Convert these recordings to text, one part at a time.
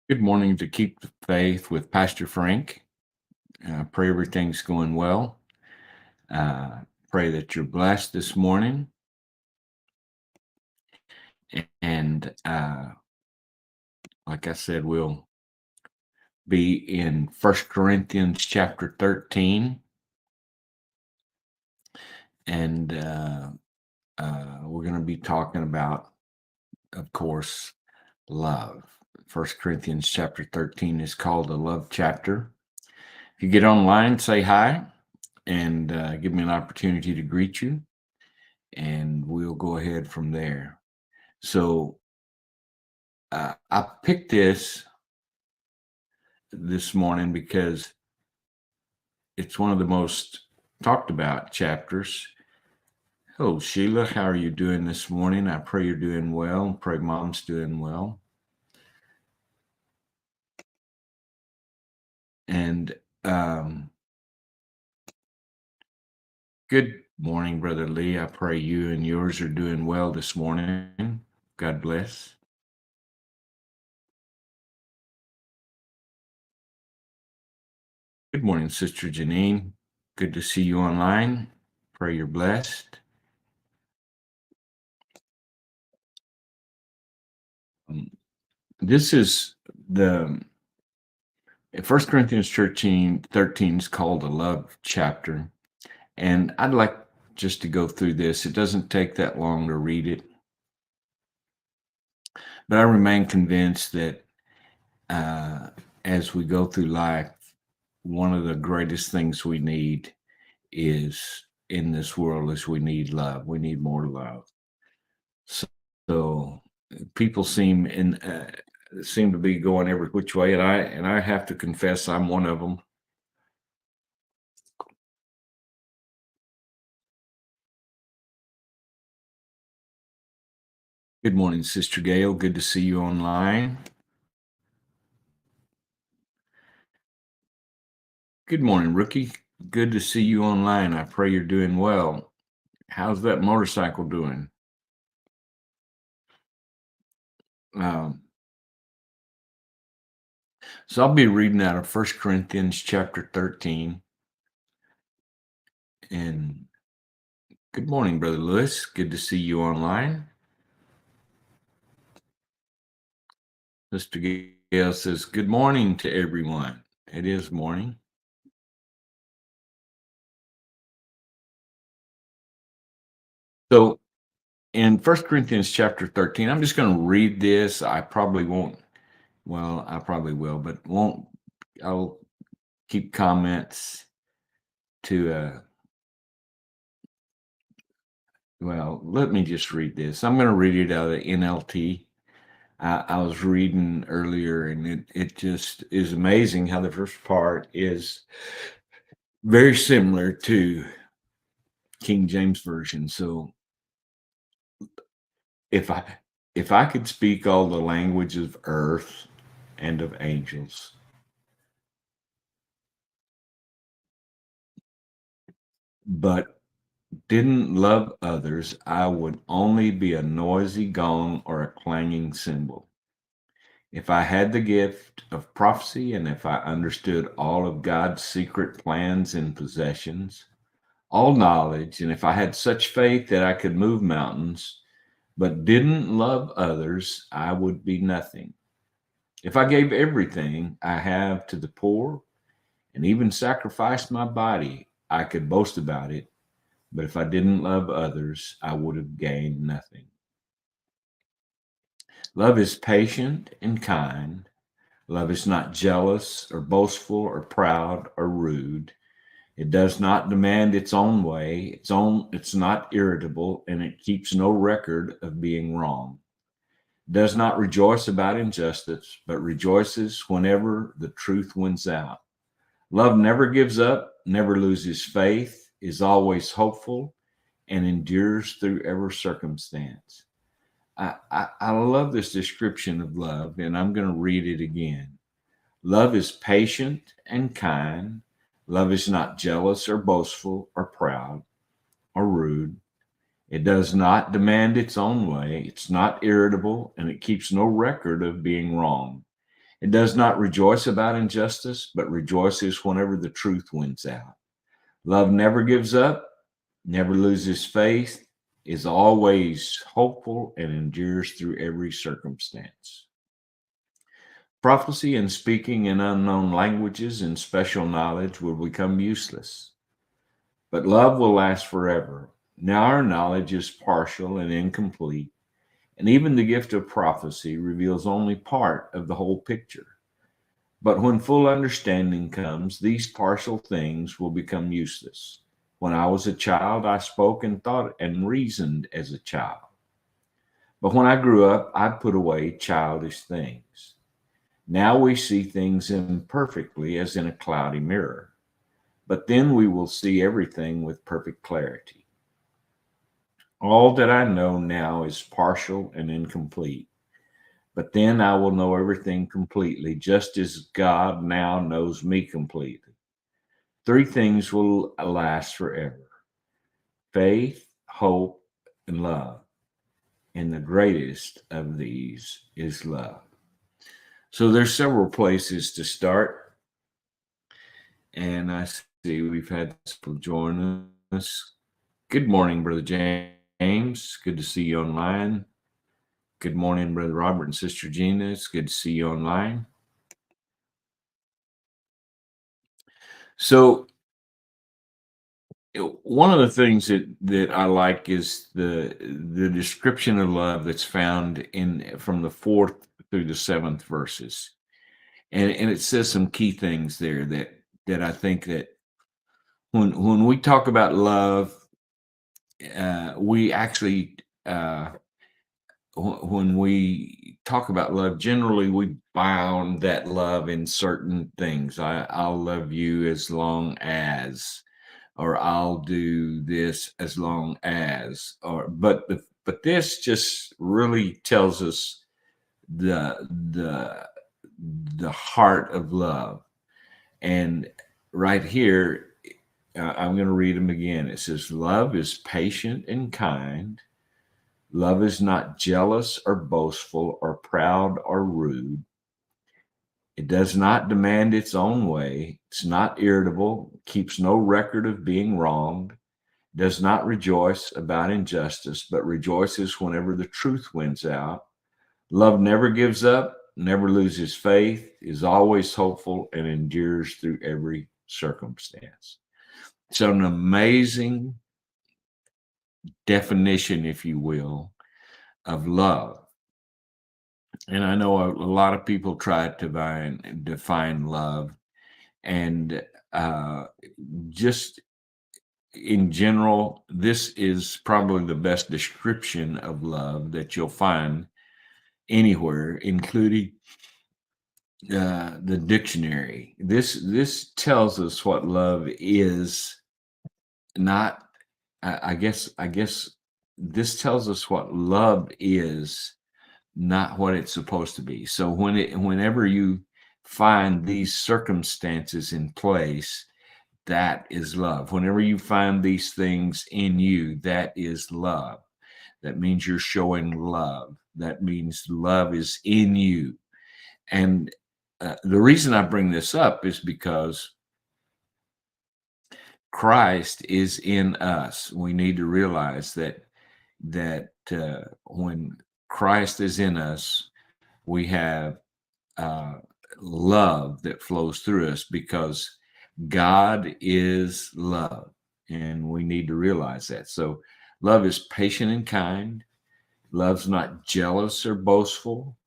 Good morning to Keep the Faith with Pastor Frank. Pray everything's going well. Uh, Pray that you're blessed this morning. And like I said, we'll be in First Corinthians chapter 13. And we're going to be talking about, of course, love. First Corinthians chapter 13 is called the love chapter. If you get online, say hi and give me an opportunity to greet you, and we'll go ahead from there. So I picked this morning because it's one of the most talked about chapters. Hello, Sheila. How are you doing this morning? I pray you're doing well. Pray mom's doing well. And good morning, Brother Lee. I pray you and yours are doing well this morning. God bless. Good morning, Sister Janine. Good to see you online. Pray you're blessed. This is the 1 Corinthians 13 is called a love chapter. And I'd like just to go through this. It doesn't take that long to read it. But I remain convinced that as we go through life, one of the greatest things we need is in this world is we need love. We need more love. So people seem to be going every which way, and I have to confess I'm one of them. Good morning, Sister Gail. Good to see you online. Good morning, Rookie. Good to see you online. I pray you're doing well. How's that motorcycle doing? So I'll be reading out of 1 Corinthians chapter 13. And good morning, Brother Lewis. Good to see you online. Sister Gail says, good morning to everyone. It is morning. So in 1 Corinthians chapter 13, I'm just going to read this. I probably won't. Well, I probably will, but won't. I'll keep comments to well, let me just read this. I'm going to read it out of the NLT. I was reading earlier, and it just is amazing how the first part is very similar to King James Version. So if I could speak all the language of earth and of angels, but didn't love others, I would only be a noisy gong or a clanging cymbal. If I had the gift of prophecy, and if I understood all of God's secret plans and possessions, all knowledge, and if I had such faith that I could move mountains, but didn't love others, I would be nothing. If I gave everything I have to the poor and even sacrificed my body, I could boast about it. But if I didn't love others, I would have gained nothing. Love is patient and kind. Love is not jealous or boastful or proud or rude. It does not demand its own way. It's not irritable, and it keeps no record of being wrong. It does not rejoice about injustice, but rejoices whenever the truth wins out. Love never gives up, never loses faith, is always hopeful, and endures through every circumstance. I love this description of love, and I'm going to read it again. Love is patient and kind. Love is not jealous or boastful or proud or rude. It does not demand its own way. It's not irritable, and it keeps no record of being wrong. It does not rejoice about injustice, but rejoices whenever the truth wins out. Love never gives up, never loses faith, is always hopeful, and endures through every circumstance. Prophecy and speaking in unknown languages and special knowledge will become useless, but love will last forever. Now our knowledge is partial and incomplete, and even the gift of prophecy reveals only part of the whole picture. But when full understanding comes, these partial things will become useless. When I was a child, I spoke and thought and reasoned as a child. But when I grew up, I put away childish things. Now we see things imperfectly as in a cloudy mirror, but then we will see everything with perfect clarity. All that I know now is partial and incomplete, but then I will know everything completely, just as God now knows me completely. Three things will last forever: faith, hope, and love. And the greatest of these is love. So there's several places to start. And I see we've had people join us. Good morning, Brother James. Good to see you online. Good morning, Brother Robert and Sister Gina. It's good to see you online. So one of the things that I like is the description of love that's found in from the 4th through the 7th verses, and it says some key things there that I think that when we talk about love, we actually when we talk about love, generally we bound that love in certain things. I'll love you as long as, or I'll do this as long as, but this just really tells us the the heart of love. And right here, I'm going to read them again. It says, love is patient and kind. Love is not jealous or boastful or proud or rude. It does not demand its own way. It's not irritable, keeps no record of being wronged, does not rejoice about injustice, but rejoices whenever the truth wins out. Love never gives up, never loses faith, is always hopeful, and endures through every circumstance. It's an amazing definition, if you will, of love. And I know a lot of people try to define love, and just in general, this is probably the best description of love that you'll find anywhere, including the dictionary. This tells us what love is. Not, I guess this tells us what love is, not what it's supposed to be. So whenever you find these circumstances in place, that is love. Whenever you find these things in you, that is love. That means you're showing love. That means love is in you. And the reason I bring this up is because Christ is in us. We need to realize that when Christ is in us, we have love that flows through us, because God is love, and we need to realize that. So love is patient and kind. Love's not jealous or boastful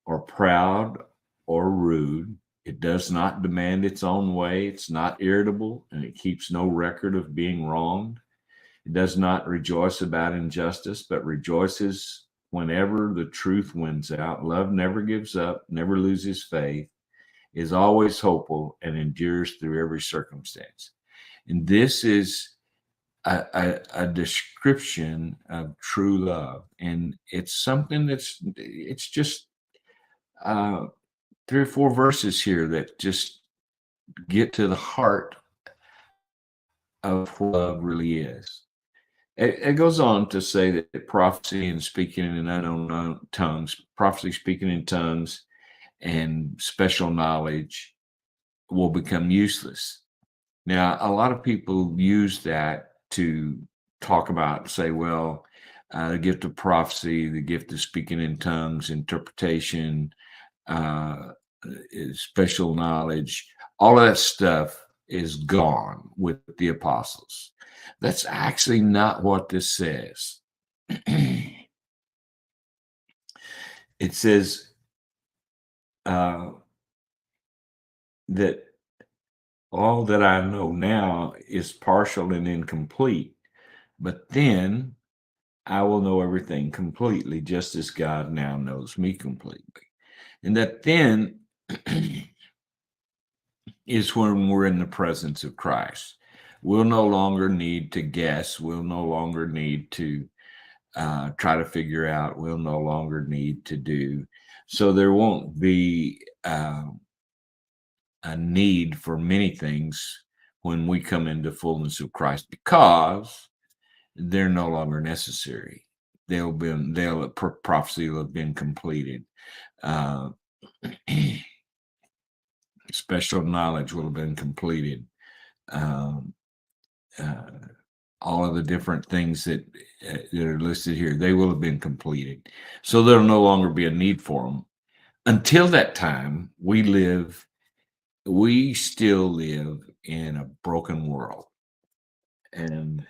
or proud or rude. It does not demand its own way. It's not irritable, and it keeps no record of being wronged. It does not rejoice about injustice, but rejoices whenever the truth wins out. Love never gives up, never loses faith, is always hopeful, and endures through every circumstance. And this is a description of true love. And it's something it's just 3 or 4 verses here that just get to the heart of what love really is. It goes on to say that prophecy and speaking in unknown tongues, prophecy, speaking in tongues, and special knowledge will become useless. Now, a lot of people use that to talk about, say, well, the gift of prophecy, the gift of speaking in tongues, interpretation, uh, special knowledge, all of that stuff is gone with the apostles. That's actually not what this says. It says that all that I know now is partial and incomplete, but then I will know everything completely, just as God now knows me completely. And that then is when we're in the presence of Christ. We'll no longer need to guess. We'll no longer need to try to figure out. We'll no longer need to do. So there won't be a need for many things when we come into fullness of Christ, because they're no longer necessary. Prophecy will have been completed. Special knowledge will have been completed. All of the different things that are listed here, they will have been completed. So there'll no longer be a need for them. Until that time, we still live in a broken world. And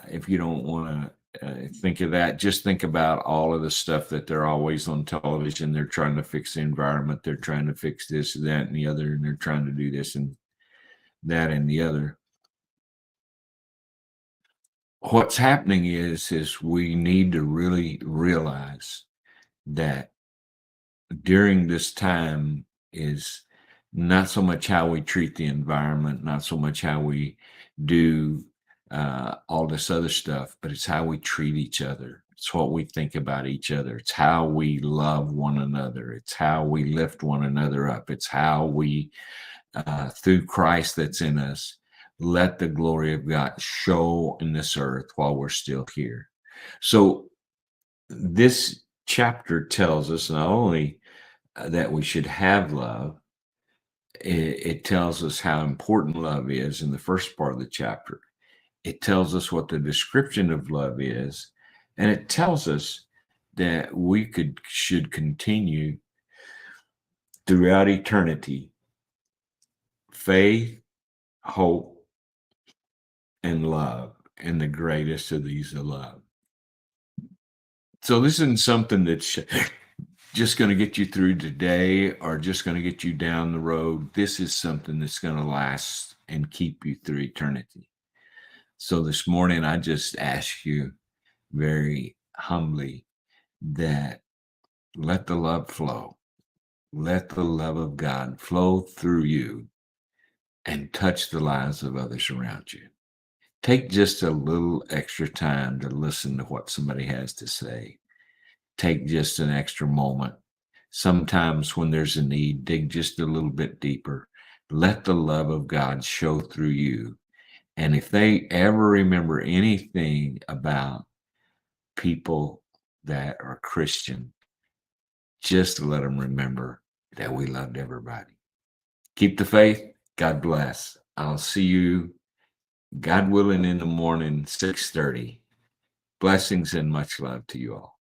if you don't want to think of that, just think about all of the stuff that they're always on television. They're trying to fix the environment. They're trying to fix this, that, and the other. And they're trying to do this and that and the other. What's happening is we need to really realize that during this time is not so much how we treat the environment, not so much how we do all this other stuff, but it's how we treat each other. It's what we think about each other. It's how we love one another. It's how we lift one another up. It's how we, through Christ that's in us, let the glory of God show in this earth while we're still here. So this chapter tells us not only that we should have love, it tells us how important love is in the first part of the chapter. It tells us what the description of love is, and it tells us that we should continue throughout eternity faith, hope, and love, and the greatest of these is love. So this isn't something that's just going to get you through today or just going to get you down the road. This is something that's going to last and keep you through eternity. So this morning, I just ask you very humbly that let the love flow. Let the love of God flow through you and touch the lives of others around you. Take just a little extra time to listen to what somebody has to say. Take just an extra moment. Sometimes when there's a need, dig just a little bit deeper. Let the love of God show through you. And if they ever remember anything about people that are Christian, just let them remember that we loved everybody. Keep the faith. God bless. I'll see you, God willing, in the morning, 6:30. Blessings and much love to you all.